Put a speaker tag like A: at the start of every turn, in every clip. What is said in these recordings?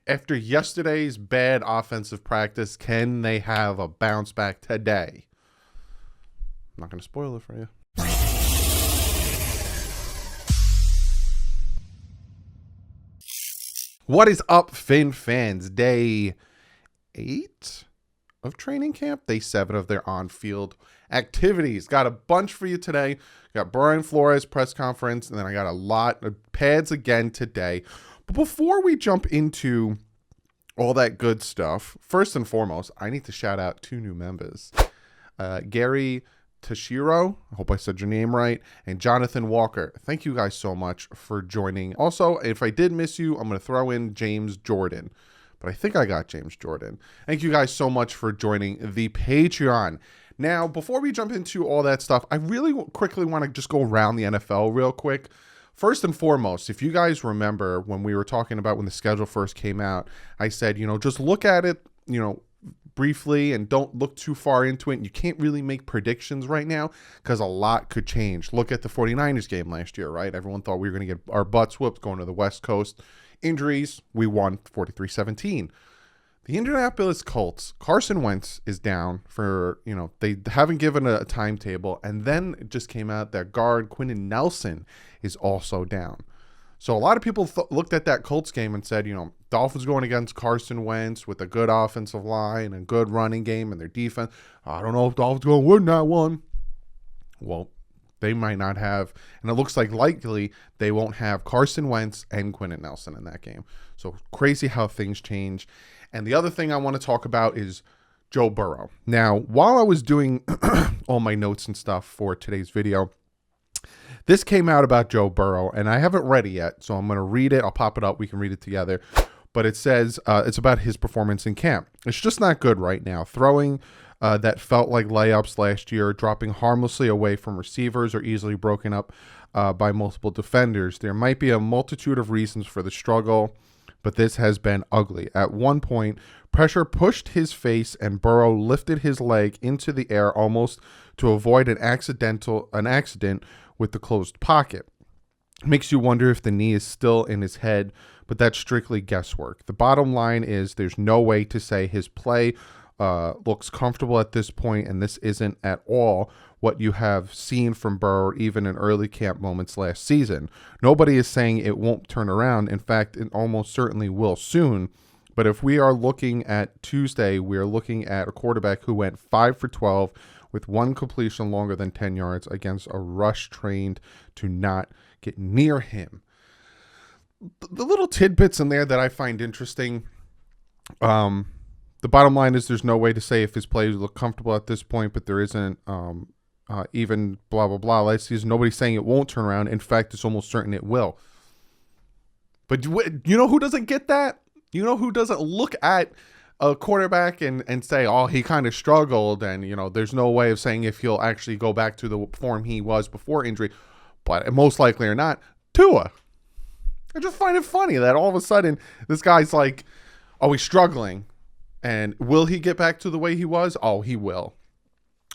A: After yesterday's bad offensive practice, can they have a bounce back today? I'm not going to spoil it for you. What is up, Fin fans? Day 8 of training camp, day 7 of their on-field activities. Got a bunch for you today. Got Brian Flores press conference, and then I got a lot of pads again today. But before we jump into all that good stuff, first and foremost, I need to shout out 2 new members. Gary Tashiro, I hope I said your name right, and Jonathan Walker. Thank you guys so much for joining. Also, if I did miss you, I'm going to throw in James Jordan. But I think I got James Jordan. Thank you guys so much for joining the Patreon. Now, before we jump into all that stuff, I really quickly want to just go around the NFL real quick. First and foremost, if you guys remember when we were talking about when the schedule first came out, I said, just look at it, briefly and don't look too far into it. You can't really make predictions right now because a lot could change. Look at the 49ers game last year, right? Everyone thought we were going to get our butts whooped going to the West Coast. Injuries, we won 43-17. The Indianapolis Colts, Carson Wentz is down for, they haven't given a timetable. And then it just came out that guard Quentin Nelson is also down. So a lot of people looked at that Colts game and said, Dolphins going against Carson Wentz with a good offensive line and good running game and their defense. I don't know if Dolphins going to win that one. Well, they might not have. And it looks like likely they won't have Carson Wentz and Quentin Nelson in that game. So crazy how things change. And the other thing I want to talk about is Joe Burrow. Now, while I was doing all my notes and stuff for today's video, this came out about Joe Burrow, and I haven't read it yet, so I'm going to read it. I'll pop it up. We can read it together. But it says it's about his performance in camp. It's just not good right now. Throwing that felt like layups last year, dropping harmlessly away from receivers or easily broken up by multiple defenders. There might be a multitude of reasons for the struggle, but this has been ugly. At one point, pressure pushed his face and Burrow lifted his leg into the air almost to avoid an accident with the closed pocket. Makes you wonder if the knee is still in his head, but that's strictly guesswork. The bottom line is there's no way to say his play looks comfortable at this point, and this isn't at all what you have seen from Burrow even in early camp moments last season. Nobody is saying it won't turn around. In fact, it almost certainly will soon. But if we are looking at Tuesday, we are looking at a quarterback who went 5 for 12 with one completion longer than 10 yards against a rush trained to not get near him. The little tidbits in there that I find interesting. The bottom line is there's no way to say if his plays look comfortable at this point, but there isn't even blah, blah, blah. Last season, nobody's saying it won't turn around. In fact, it's almost certain it will. But you know who doesn't get that? You know who doesn't look at a quarterback and say, oh, he kind of struggled, and, there's no way of saying if he'll actually go back to the form he was before injury, but most likely or not, Tua. I just find it funny that all of a sudden this guy's like, oh, he's struggling. And will he get back to the way he was? Oh, he will.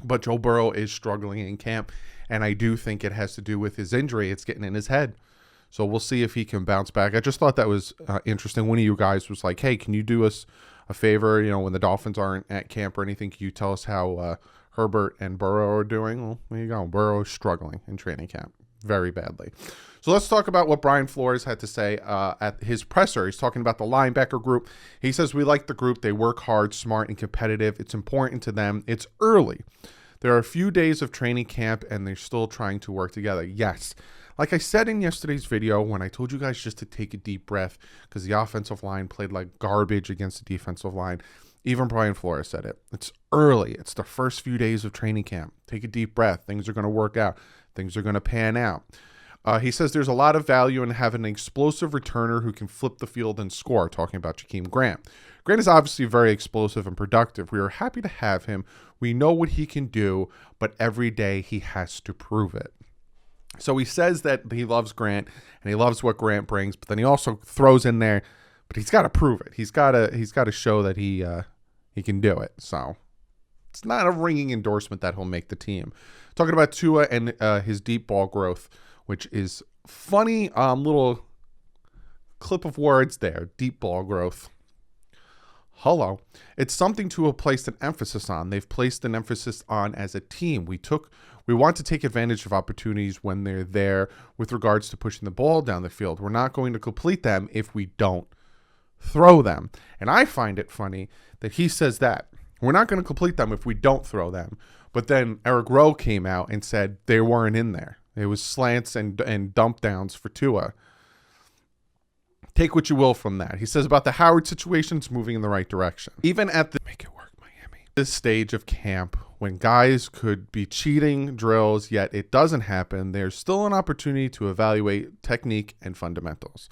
A: But Joe Burrow is struggling in camp, and I do think it has to do with his injury. It's getting in his head. So we'll see if he can bounce back. I just thought that was interesting. One of you guys was like, hey, can you do us a favor? When the Dolphins aren't at camp or anything, can you tell us how Herbert and Burrow are doing? Well, there you go. Burrow is struggling in training camp very badly. So let's talk about what Brian Flores had to say at his presser. He's talking about the linebacker group. He says, we like the group. They work hard, smart, and competitive. It's important to them. It's early. There are a few days of training camp, and they're still trying to work together. Yes. Like I said in yesterday's video when I told you guys just to take a deep breath because the offensive line played like garbage against the defensive line. Even Brian Flores said it. It's early. It's the first few days of training camp. Take a deep breath. Things are going to work out. Things are going to pan out. He says there's a lot of value in having an explosive returner who can flip the field and score, talking about Jakeem Grant. Grant is obviously very explosive and productive. We are happy to have him. We know what he can do, but every day he has to prove it. So he says that he loves Grant and he loves what Grant brings, but then he also throws in there, but he's got to prove it. He's got to show that he can do it. So it's not a ringing endorsement that he'll make the team. Talking about Tua and his deep ball growth, which is funny little clip of words there. Deep ball growth. Hello. It's something to have placed an emphasis on. They've placed an emphasis on as a team. We want to take advantage of opportunities when they're there with regards to pushing the ball down the field. We're not going to complete them if we don't throw them. And I find it funny that he says that. We're not going to complete them if we don't throw them. But then Eric Rowe came out and said they weren't in there. It was slants and dump downs for Tua. Take what you will from that. He says about the Howard situation, it's moving in the right direction. Even at the make it work, Miami. This stage of camp, when guys could be cheating drills, yet it doesn't happen, there's still an opportunity to evaluate technique and fundamentals.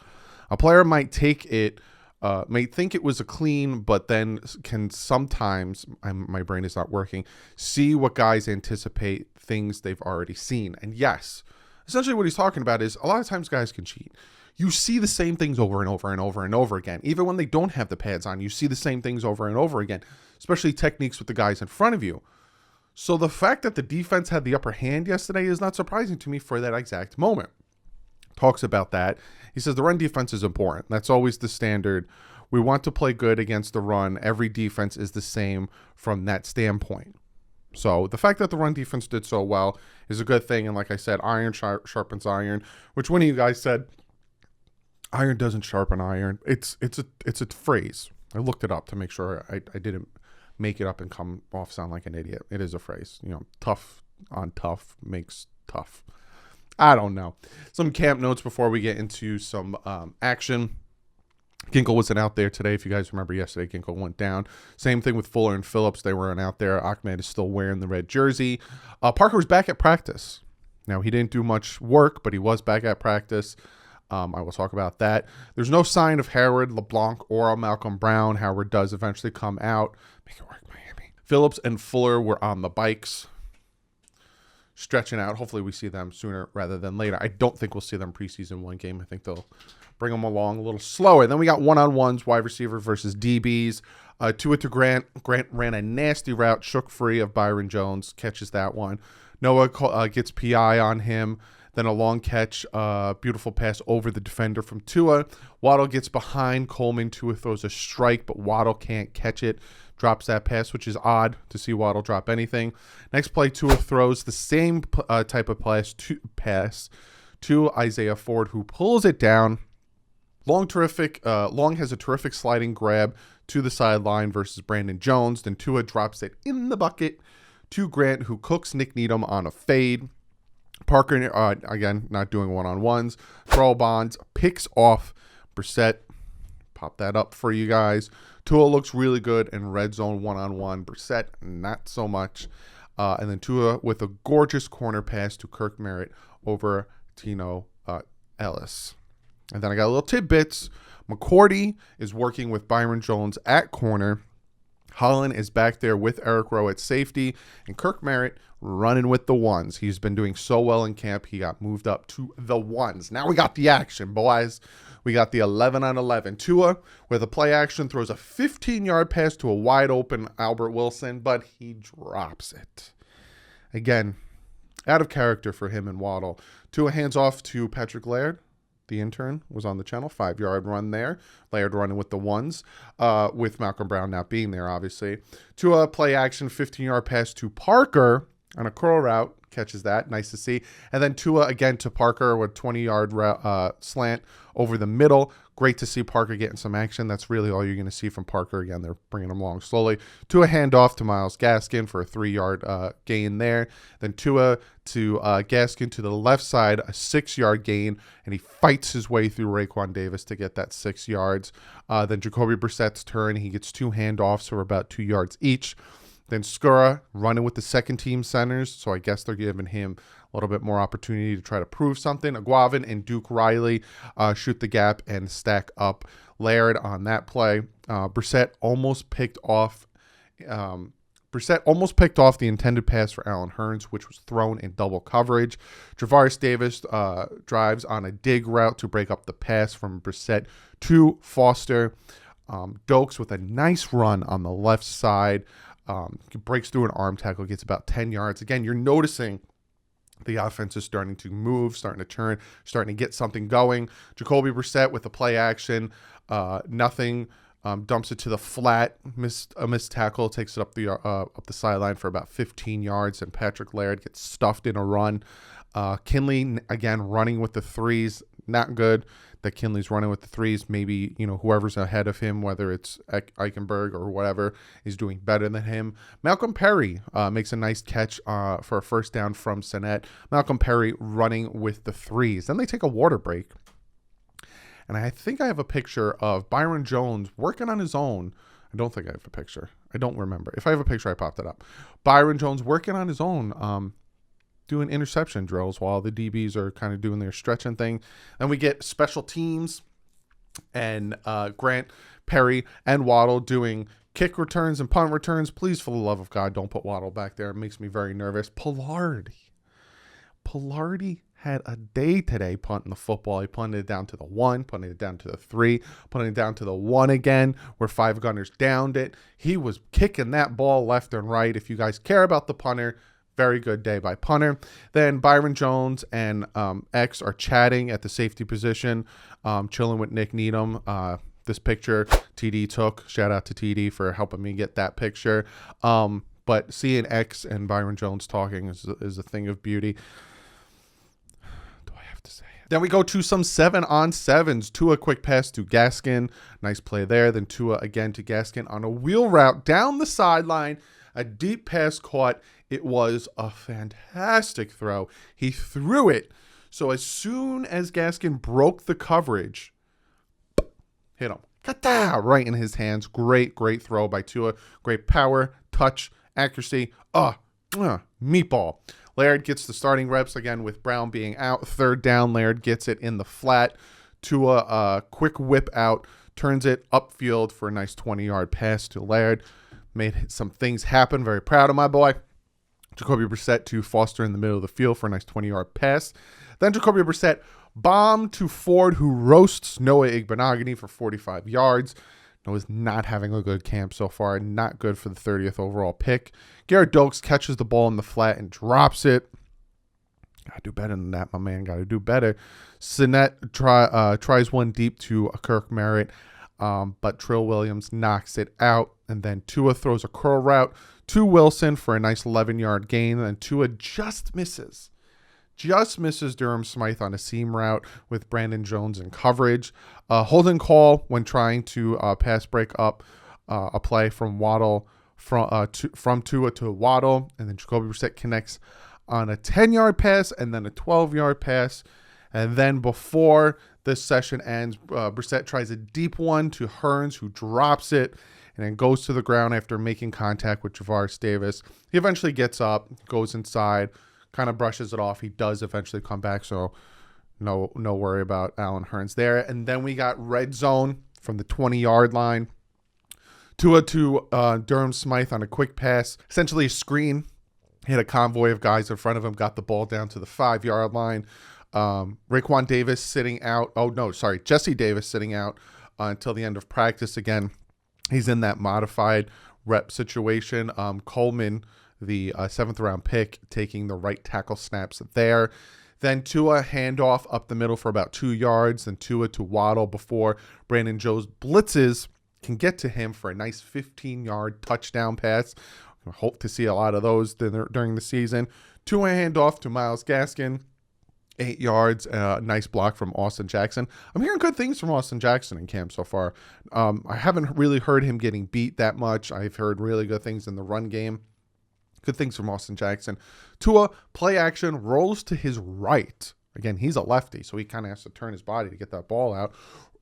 A: A player might think it was a clean, but then can sometimes, my brain is not working, see what guys anticipate things they've already seen. And yes, essentially what he's talking about is a lot of times guys can cheat. You see the same things over and over and over and over again. Even when they don't have the pads on, you see the same things over and over again, especially techniques with the guys in front of you. So the fact that the defense had the upper hand yesterday is not surprising to me for that exact moment. Talks about that. He says the run defense is important. That's always the standard. We want to play good against the run. Every defense is the same from that standpoint. So the fact that the run defense did so well is a good thing. And like I said, iron sharpens iron, which one of you guys said, iron doesn't sharpen iron. It's a phrase. I looked it up to make sure I didn't make it up and come off sound like an idiot. It is a phrase. You know, tough on tough makes tough. I don't know. Some camp notes before we get into some action. Ginkle wasn't out there today. If you guys remember yesterday, Ginkle went down. Same thing with Fuller and Phillips. They weren't out there. Ahmed is still wearing the red jersey. Parker was back at practice. Now, he didn't do much work, but he was back at practice. I will talk about that. There's no sign of Howard, LeBlanc, or Malcolm Brown. Howard does eventually come out. Make it work, Miami. Phillips and Fuller were on the bikes, stretching out. Hopefully we see them sooner rather than later. I don't think we'll see them preseason one game. I think they'll bring them along a little slower. Then we got one-on-ones, wide receiver versus DBs. Tua to Grant. Grant ran a nasty route, shook free of Byron Jones, catches that one. Noah gets PI on him. Then a long catch, beautiful pass over the defender from Tua. Waddle gets behind Coleman. Tua throws a strike, but Waddle can't catch it. Drops that pass, which is odd to see Waddle drop anything. Next play, Tua throws the same type of pass to Isaiah Ford, who pulls it down. Long has a terrific sliding grab to the sideline versus Brandon Jones. Then Tua drops it in the bucket to Grant, who cooks Nick Needham on a fade. Parker, again, not doing one-on-ones. Throw bonds, picks off Brissett. Pop that up for you guys. Tua looks really good in red zone one-on-one. Brissett, not so much. And then Tua with a gorgeous corner pass to Kirk Merritt over Tino Ellis. And then I got a little tidbits. McCourty is working with Byron Jones at corner. Holland is back there with Eric Rowe at safety. And Kirk Merritt running with the ones. He's been doing so well in camp. He got moved up to the ones. Now we got the action, boys. We got the 11-on-11. Tua, with a play action, throws a 15-yard pass to a wide-open Albert Wilson, but he drops it. Again, out of character for him and Waddle. Tua hands off to Patrick Laird. The intern was on the channel. 5-yard run there. Laird running with the ones, with Malcolm Brown not being there, obviously. Tua, play action, 15-yard pass to Parker on a curl route. Catches that. Nice to see. And then Tua again to Parker with 20-yard slant over the middle. Great to see Parker getting some action. That's really all you're going to see from Parker. Again, they're bringing him along slowly. Tua handoff to Myles Gaskin for a 3-yard gain there. Then Tua to Gaskin to the left side, a 6-yard gain, and he fights his way through Raekwon Davis to get that 6 yards. Then Jacoby Brissett's turn. He gets 2 handoffs for about 2 yards each. Then Skura running with the second-team centers, so I guess they're giving him a little bit more opportunity to try to prove something. Aguavin and Duke Riley shoot the gap and stack up Laird on that play. Brissett almost picked off the intended pass for Allen Hurns, which was thrown in double coverage. Travaris Davis drives on a dig route to break up the pass from Brissett to Foster. Dokes with a nice run on the left side. Breaks through an arm tackle, gets about 10 yards. Again, you're noticing the offense is starting to move, starting to turn, starting to get something going. Jacoby Brissett with the play action. Nothing dumps it to the flat, a missed tackle, takes it up the sideline for about 15 yards, and Patrick Laird gets stuffed in a run. Kinley, again, running with the threes, not good that Kinley's running with the threes. Maybe, whoever's ahead of him, whether it's Eichenberg or whatever, is doing better than him. Malcolm Perry makes a nice catch for a first down from Sinet. Malcolm Perry running with the threes. Then they take a water break. And I think I have a picture of Byron Jones working on his own. I don't think I have a picture. I don't remember. If I have a picture, I popped it up. Byron Jones working on his own, doing interception drills while the DBs are kind of doing their stretching thing. And we get special teams and Grant, Perry, and Waddle doing kick returns and punt returns. Please, for the love of God, don't put Waddle back there. It makes me very nervous. Pilardi had a day today punting the football. He punted it down to the 1, punted it down to the 3, punted it down to the 1 again, where 5 gunners downed it. He was kicking that ball left and right. If you guys care about the punter, very good day by punter. Then Byron Jones and X are chatting at the safety position, chilling with Nick Needham. This picture TD took. Shout out to TD for helping me get that picture. But seeing X and Byron Jones talking is a thing of beauty. Then we go to some 7-on-7s. Tua quick pass to Gaskin. Nice play there. Then Tua again to Gaskin on a wheel route down the sideline. A deep pass caught. It was a fantastic throw. He threw it. So as soon as Gaskin broke the coverage, hit him. Kata! Right in his hands. Great throw by Tua. Great power, touch, accuracy. Meatball. Laird gets the starting reps again with Brown being out. Third down, Laird gets it in the flat. Tua, quick whip out, turns it upfield for a nice 20-yard pass to Laird. Made some things happen. Very proud of my boy. Jacoby Brissett to Foster in the middle of the field for a nice 20-yard pass. Then Jacoby Brissett bomb to Ford, who roasts Noah Igbenogany for 45 yards. Noah's not having a good camp so far. Not good for the 30th overall pick. Garrett Dokes catches the ball in the flat and drops it. Got to do better than that, my man. Got to do better. Sinet tries one deep to Kirk Merritt, but Trill Williams knocks it out. And then Tua throws a curl route to Wilson for a nice 11-yard gain. And Tua just misses Durham Smythe on a seam route with Brandon Jones in coverage. Holding call when trying to pass break up a play from Waddle from Tua to Waddle, and then Jacoby Brissett connects on a 10-yard pass and then a 12-yard pass. And then before this session ends, Brissett tries a deep one to Hearns, who drops it and then goes to the ground after making contact with Javaris Davis. He eventually gets up, goes inside, kind of brushes it off. He does eventually come back, so no worry about Allen Hearns there. And then we got red zone from the 20-yard line. Tua to Durham Smythe on a quick pass, essentially a screen. Hit a convoy of guys in front of him, got the ball down to the 5-yard line. Raekwon Davis sitting out. Jesse Davis sitting out until the end of practice again. He's in that modified rep situation. Coleman, the 7th-round pick, taking the right tackle snaps there. Then Tua handoff up the middle for about 2 yards. Then Tua to Waddle before Brandon Jones blitzes can get to him for a nice 15-yard touchdown pass. I hope to see a lot of those during the season. Tua handoff to Myles Gaskin. 8 yards, nice block from Austin Jackson. I'm hearing good things from Austin Jackson in camp so far. I haven't really heard him getting beat that much. I've heard really good things in the run game. Good things from Austin Jackson. Tua, play action, rolls to his right. Again, he's a lefty, so he kind of has to turn his body to get that ball out.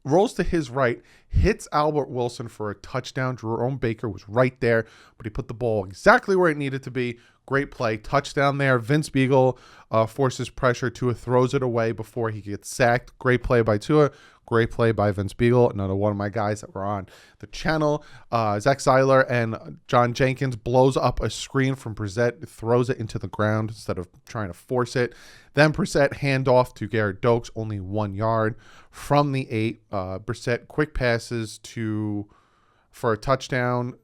A: Rolls to his right, hits Albert Wilson for a touchdown. Jerome Baker was right there, but he put the ball exactly where it needed to be. Great play. Touchdown there. Vince Beagle forces pressure. Tua throws it away before he gets sacked. Great play by Tua. Great play by Vince Beagle. Another one of my guys that were on the channel. Zach Seiler and John Jenkins blows up a screen from Brissett, throws it into the ground instead of trying to force it. Then Brissett handoff to Garrett Dokes, only 1 yard from the 8. Brissett quick passes for a touchdown.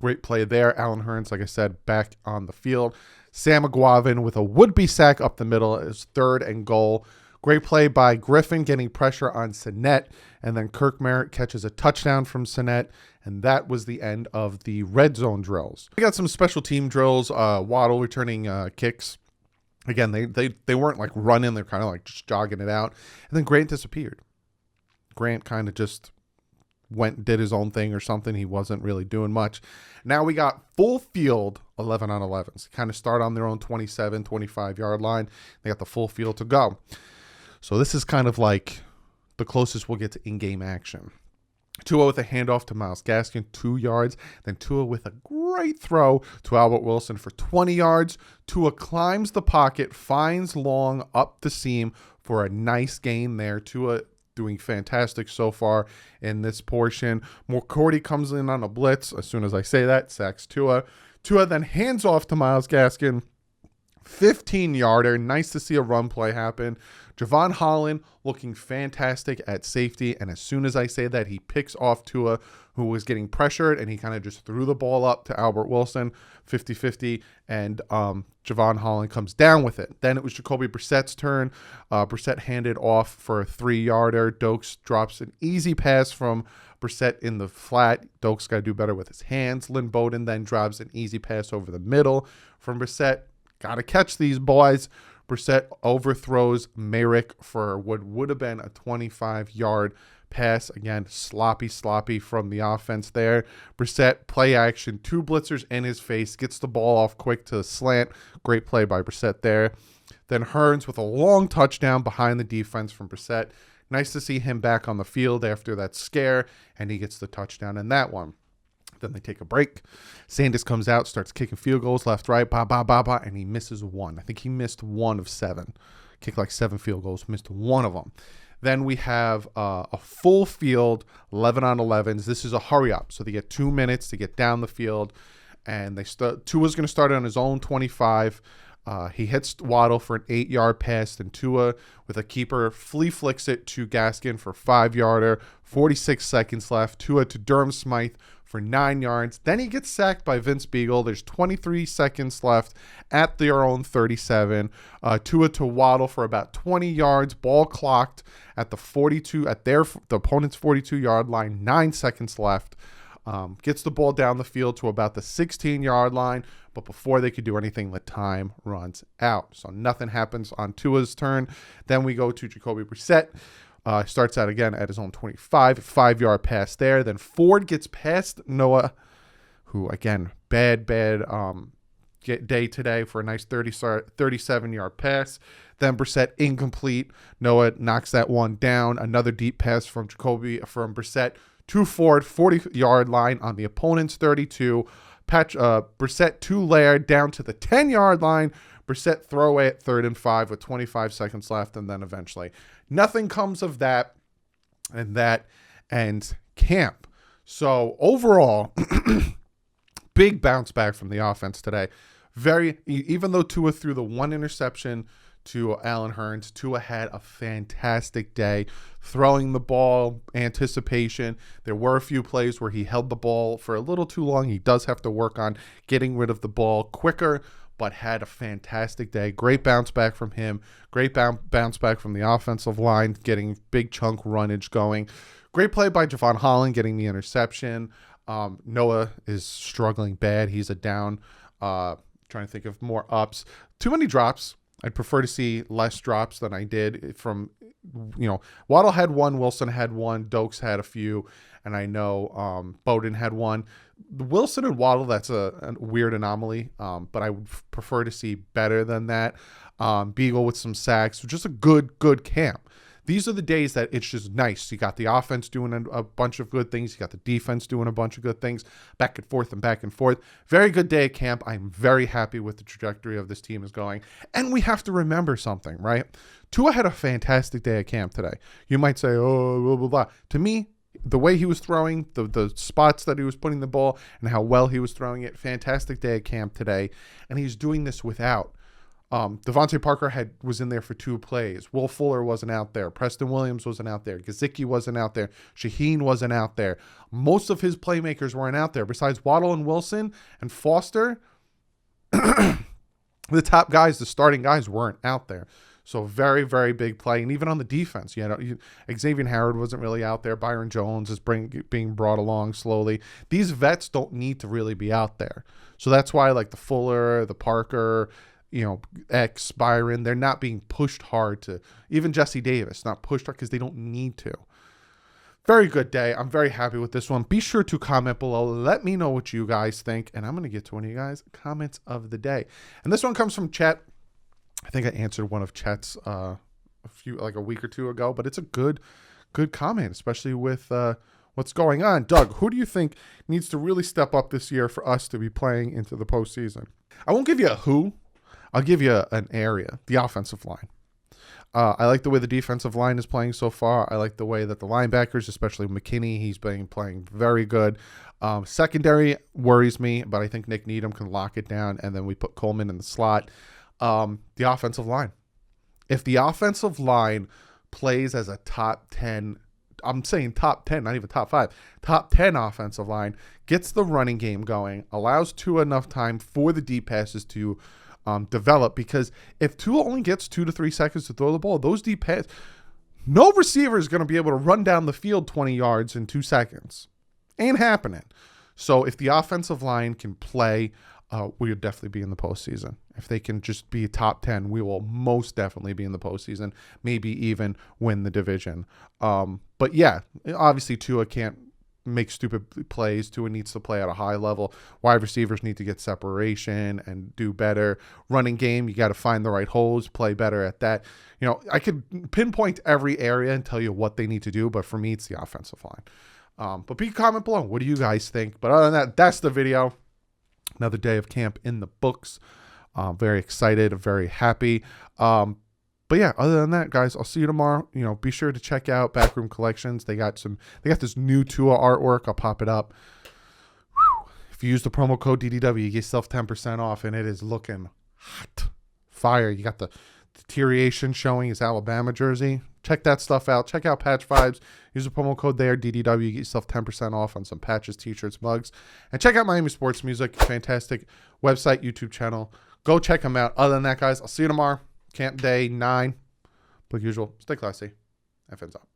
A: Great play there. Allen Hearns, like I said, back on the field. Sam McGuavin with a would-be sack up the middle. It's 3rd and goal. Great play by Griffin getting pressure on Sinet, and then Kirk Merritt catches a touchdown from Sinet, and that was the end of the red zone drills. We got some special team drills, Waddle returning kicks. Again, they weren't like running, they're kind of like just jogging it out. And then Grant disappeared. Grant kind of just did his own thing or something. He wasn't really doing much. Now we got full field 11 on 11s. Kind of start on their own 27, 25-yard line. They got the full field to go. So this is kind of like the closest we'll get to in-game action. Tua with a handoff to Myles Gaskin, 2 yards. Then Tua with a great throw to Albert Wilson for 20 yards. Tua climbs the pocket, finds Long up the seam for a nice gain there. Tua doing fantastic so far in this portion. McCourty comes in on a blitz. As soon as I say that, sacks Tua. Tua then hands off to Myles Gaskin. 15-yarder. Nice to see a run play happen. Javon Holland looking fantastic at safety. And as soon as I say that, he picks off Tua, who was getting pressured, and he kind of just threw the ball up to Albert Wilson, 50-50, and Javon Holland comes down with it. Then it was Jacoby Brissett's turn. Brissett handed off for a 3-yarder. Dokes drops an easy pass from Brissett in the flat. Dokes got to do better with his hands. Lynn Bowden then drops an easy pass over the middle from Brissett. Got to catch these boys. Brissett overthrows Merrick for what would have been a 25-yard pass. Again, sloppy from the offense there. Brissett, play action, 2 blitzers in his face, gets the ball off quick to the slant. Great play by Brissett there. Then Hearns with a long touchdown behind the defense from Brissett. Nice to see him back on the field after that scare, and he gets the touchdown in that one. Then they take a break. Sanders comes out, starts kicking field goals left, right, and he misses one. I think he missed 1 of 7. Kicked like 7 field goals, missed 1 of them. Then we have a full field, 11 on 11s. This is a hurry up, so they get 2 minutes to get down the field, and Tua's going to start on his own 25. He hits Waddle for an 8-yard pass, then Tua with a keeper flea flicks it to Gaskin for 5-yarder. 46 seconds left. Tua to Durham Smythe for 9 yards. Then he gets sacked by Vince Beagle. There's 23 seconds left at their own 37. Tua to Waddle for about 20 yards. Ball clocked at the 42 at the opponent's 42-yard line. 9 seconds left. Gets the ball down the field to about the 16-yard line, but before they could do anything, the time runs out. So nothing happens on Tua's turn. Then we go to Jacoby Brissett. Starts out again at his own 25, 5-yard pass there. Then Ford gets past Noah, who again, bad day today for a nice 37-yard pass. Then Brissett incomplete. Noah knocks that one down. Another deep pass from Brissett to Ford, 40-yard line on the opponent's 32. Brissett to Laird down to the 10-yard line. Brissett throw away at 3rd and 5 with 25 seconds left, and then eventually nothing comes of that, and that ends camp. So overall, big bounce back from the offense today. Even though Tua threw the 1 interception to Allen Hearns, Tua had a fantastic day throwing the ball, anticipation. There were a few plays where he held the ball for a little too long. He does have to work on getting rid of the ball quicker, but had a fantastic day. Great bounce back from him. Great bounce back from the offensive line, getting big chunk runnage going. Great play by Javon Holland, getting the interception. Noah is struggling bad. He's a down. Trying to think of more ups. Too many drops. I'd prefer to see less drops than I did from, Waddle had 1, Wilson had 1, Dokes had a few, and I know Bowden had 1. Wilson and Waddle, that's a weird anomaly, but I would prefer to see better than that. Beagle with some sacks, just a good camp. These are the days that it's just nice. You got the offense doing a bunch of good things. You got the defense doing a bunch of good things, back and forth. Very good day at camp. I'm very happy with the trajectory of this team is going. And we have to remember something, right? Tua had a fantastic day at camp today. You might say, oh, blah, blah, blah. To me, the way he was throwing, the spots that he was putting the ball, and how well he was throwing it, fantastic day at camp today. And he's doing this without. Devontae Parker was in there for 2 plays. Will Fuller wasn't out there. Preston Williams wasn't out there. Gesicki wasn't out there. Shaheen wasn't out there. Most of his playmakers weren't out there. Besides Waddle and Wilson and Foster, the top guys, the starting guys, weren't out there. So very, very big play. And even on the defense, Xavier Howard wasn't really out there. Byron Jones is being brought along slowly. These vets don't need to really be out there. So that's why like the Fuller, the Parker, Byron, they're not being pushed hard to, even Jesse Davis, not pushed hard because they don't need to. Very good day. I'm very happy with this one. Be sure to comment below. Let me know what you guys think. And I'm going to get to one of you guys' comments of the day. And this one comes from Chet. I think I answered one of Chet's a week or two ago, but it's a good comment, especially with what's going on. Doug, who do you think needs to really step up this year for us to be playing into the postseason? I won't give you a who. I'll give you an area, the offensive line. I like the way the defensive line is playing so far. I like the way that the linebackers, especially McKinney, he's been playing very good. Secondary worries me, but I think Nick Needham can lock it down, and then we put Coleman in the slot. The offensive line. If the offensive line plays as a top 10, I'm saying top 10, not even top 5, top 10 offensive line, gets the running game going, allows Tua enough time for the deep passes to develop, because if Tua only gets 2 to 3 seconds to throw the ball, those deep passes, no receiver is going to be able to run down the field 20 yards in 2 seconds. Ain't happening. So if the offensive line can play, we'll definitely be in the postseason. If they can just be top 10, we will most definitely be in the postseason, maybe even win the division. But yeah, obviously Tua can't make stupid plays. Tua needs to play at a high level. Wide receivers need to get separation and do better. Running game, you got to find the right holes, play better at that. I could pinpoint every area and tell you what they need to do, but for me, it's the offensive line. But comment below. What do you guys think? But other than that, that's the video. Another day of camp in the books. Very excited, very happy. But yeah, other than that, guys, I'll see you tomorrow. Be sure to check out Backroom Collections. They got this new Tua artwork. I'll pop it up. Whew. If you use the promo code DDW, you get yourself 10% off, and it is looking hot. Fire. You got the deterioration showing his Alabama jersey. Check that stuff out. Check out Patch Vibes. Use the promo code there, DDW. You get yourself 10% off on some patches, t-shirts, mugs. And check out Miami Sports Music. Fantastic website, YouTube channel. Go check them out. Other than that, guys, I'll see you tomorrow. Camp day 9. Like usual, stay classy. FN's up.